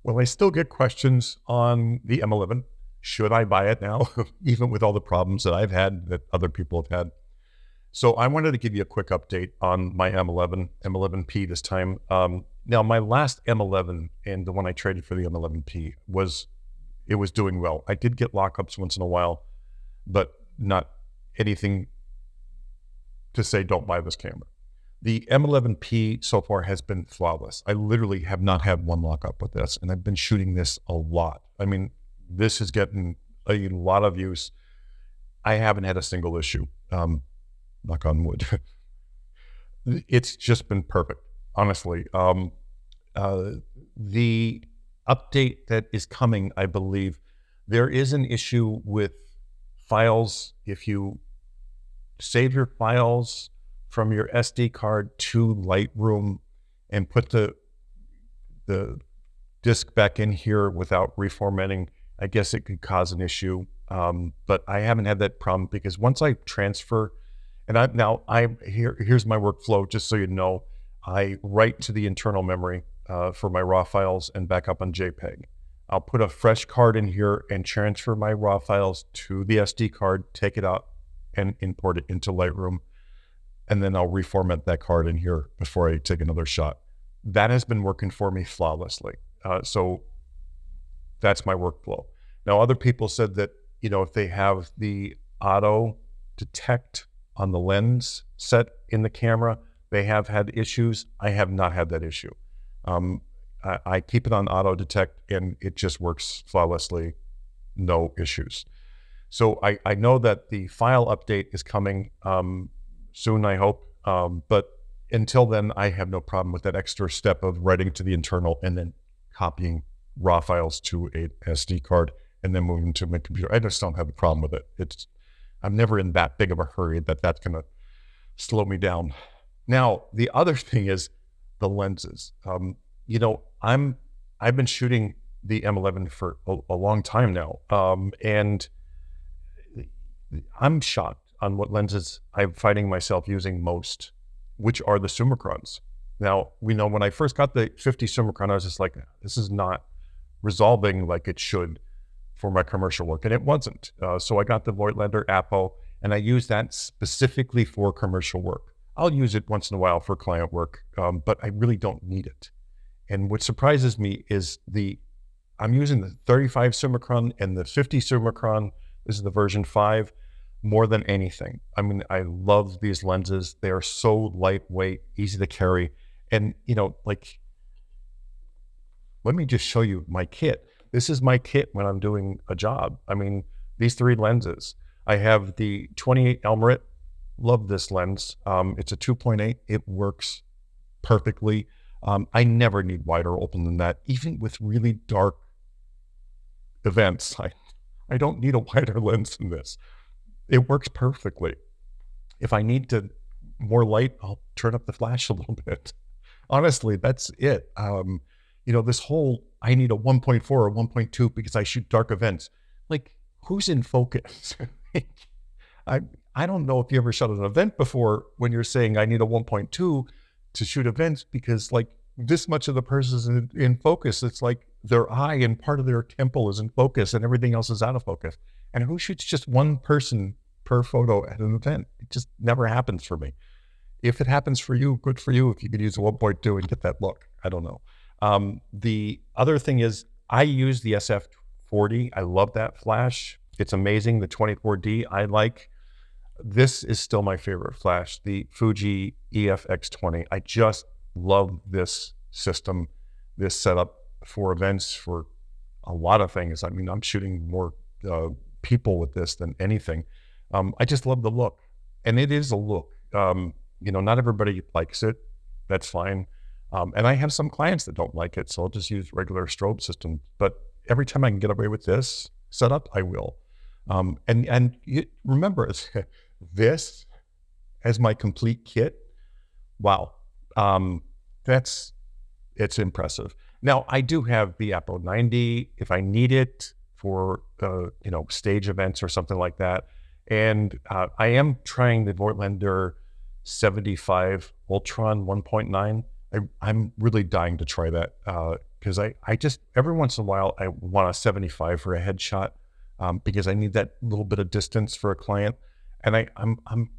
Well, I still get questions on the M11. Should I buy it now, even with all the problems that I've had that other people have had? So I wanted to give you a quick update on my M11, M11 P this time. Now, my last M11 and the one I traded for the M11 P it was doing well. I did get lockups once in a while, but not anything to say don't buy this camera. The M11 P so far has been flawless. I literally have not had one lockup with this, and I've been shooting this a lot. I mean, this is getting a lot of use. I haven't had a single issue, knock on wood. It's just been perfect, honestly. The update that is coming, I believe, there is an issue with files. If you save your files from your SD card to Lightroom and put the disk back in here without reformatting, I guess it could cause an issue. But I haven't had that problem because once I transfer, and here's my workflow, just so you know, I write to the internal memory for my raw files and back up on JPEG. I'll put a fresh card in here and transfer my raw files to the SD card, take it out and import it into Lightroom. And then I'll reformat that card in here before I take another shot. That has been working for me flawlessly. So that's my workflow. Now, other people said that, if they have the auto detect on the lens set in the camera, they have had issues. I have not had that issue. I keep it on auto detect and it just works flawlessly, no issues. So I know that the file update is coming soon, I hope. But until then, I have no problem with that extra step of writing to the internal and then copying raw files to a SD card and then moving to my computer. I just don't have a problem with it. I'm never in that big of a hurry that's going to slow me down. Now, the other thing is the lenses. I've been shooting the M11 for a long time now, and I'm shocked on what lenses I'm finding myself using most, which are the Summicrons. Now, when I first got the 50 Summicron, I was just like, this is not resolving like it should for my commercial work, and it wasn't. So I got the Voigtlander Apo, and I use that specifically for commercial work. I'll use it once in a while for client work, but I really don't need it. And what surprises me is I'm using the 35 Summicron and the 50 Summicron. This is the version 5. More than anything. I mean, I love these lenses. They are so lightweight, easy to carry. And, let me just show you my kit. This is my kit when I'm doing a job. I mean, these 3 lenses. I have the 28 Elmerit. Love this lens. It's a 2.8. It works perfectly. I never need wider open than that. Even with really dark events, I don't need a wider lens than this. It works perfectly. If I need more light, I'll turn up the flash a little bit. Honestly, that's it. This whole, I need a 1.4 or 1.2 because I shoot dark events. Like, who's in focus? I don't know if you ever shot an event before when you're saying I need a 1.2 to shoot events because this much of the person is in focus. It's like their eye and part of their temple is in focus and everything else is out of focus. And who shoots just one person per photo at an event? It just never happens for me. If it happens for you, good for you. If you could use a 1.2 and get that look, I don't know. The other thing is I use the SF40. I love that flash. It's amazing. The 24D I like. This is still my favorite flash, the Fuji EFX20. I just love this system, this setup for events, for a lot of things. I mean, I'm shooting more people with this than anything. I just love the look, and it is a look. Not everybody likes it. That's fine. And I have some clients that don't like it, so I'll just use regular strobe system. But every time I can get away with this setup, I will. And remember, this as my complete kit. Wow, it's impressive. Now I do have the Apo 90 if I need it for stage events or something like that. And I am trying the Voigtlander 75 Ultron 1.9. I'm really dying to try that because I just, every once in a while, I want a 75 for a headshot because I need that little bit of distance for a client. And I'm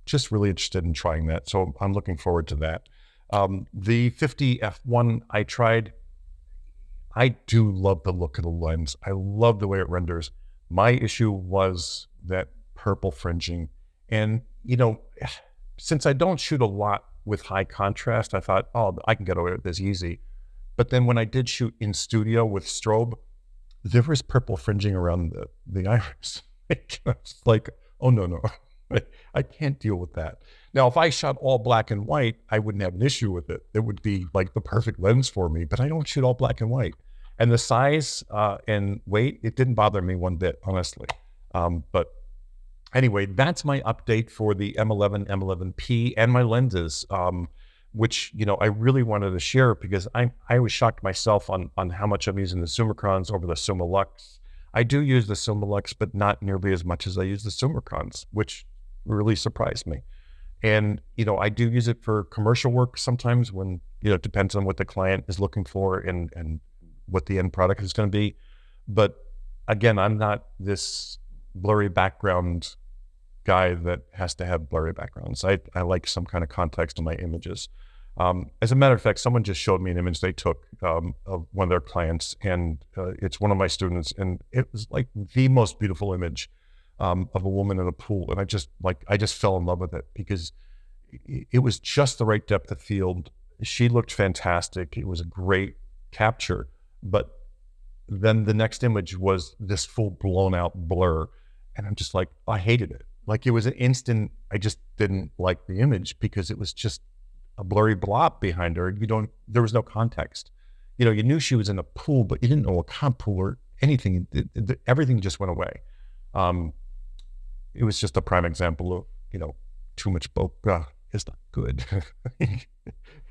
just really interested in trying that. So I'm looking forward to that. The 50 f1 I tried. I do love the look of the lens. I love the way it renders. My issue was that purple fringing. And, you know, since I don't shoot a lot with high contrast, I thought, oh, I can get away with this easy. But then when I did shoot in studio with strobe, there was purple fringing around the iris. It's like, oh, no. I can't deal with that. Now, if I shot all black and white, I wouldn't have an issue with it. It would be like the perfect lens for me, but I don't shoot all black and white. And the size and weight, it didn't bother me one bit, honestly. But anyway, that's my update for the M11, M11 P and my lenses, which, you know, I really wanted to share because I was shocked myself on how much I'm using the Summicrons over the Summilux. I do use the Summilux, but not nearly as much as I use the Summicrons, which really surprised me. And, you know, I do use it for commercial work sometimes when, you know, it depends on what the client is looking for and what the end product is going to be. But again, I'm not this blurry background guy that has to have blurry backgrounds. I like some kind of context in my images. As a matter of fact, someone just showed me an image they took of one of their clients, and it's one of my students, and it was like the most beautiful image of a woman in a pool. And I just fell in love with it because it was just the right depth of field. She looked fantastic. It was a great capture, but then the next image was this full blown out blur. And I'm just like, I hated it. Like it was an instant, I just didn't like the image because it was just a blurry blob behind her. There was no context. You know, you knew she was in a pool, but you didn't know a comp pool or anything. Everything just went away. It was just a prime example of, you know, too much bokeh is not good.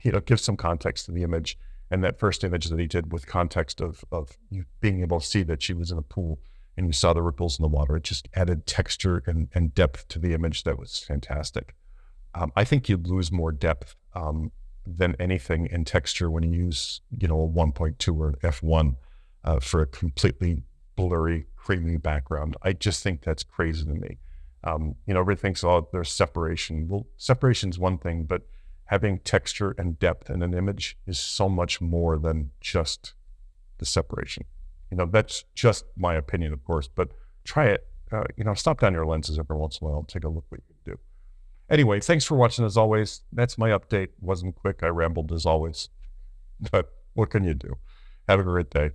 You know, give some context to the image. And that first image that he did with context of you being able to see that she was in a pool and you saw the ripples in the water, it just added texture and depth to the image that was fantastic. I think you'd lose more depth than anything in texture when you use, you know, a 1.2 or an f1 for a completely blurry, creamy background. I just think that's crazy to me. You know, everybody thinks, oh, there's separation. Well, separation's one thing, but having texture and depth in an image is so much more than just the separation. You know, that's just my opinion, of course, but try it. You know, stop down your lenses every once in a while and take a look what you can do. Anyway, thanks for watching as always. That's my update. Wasn't quick. I rambled as always, but what can you do? Have a great day.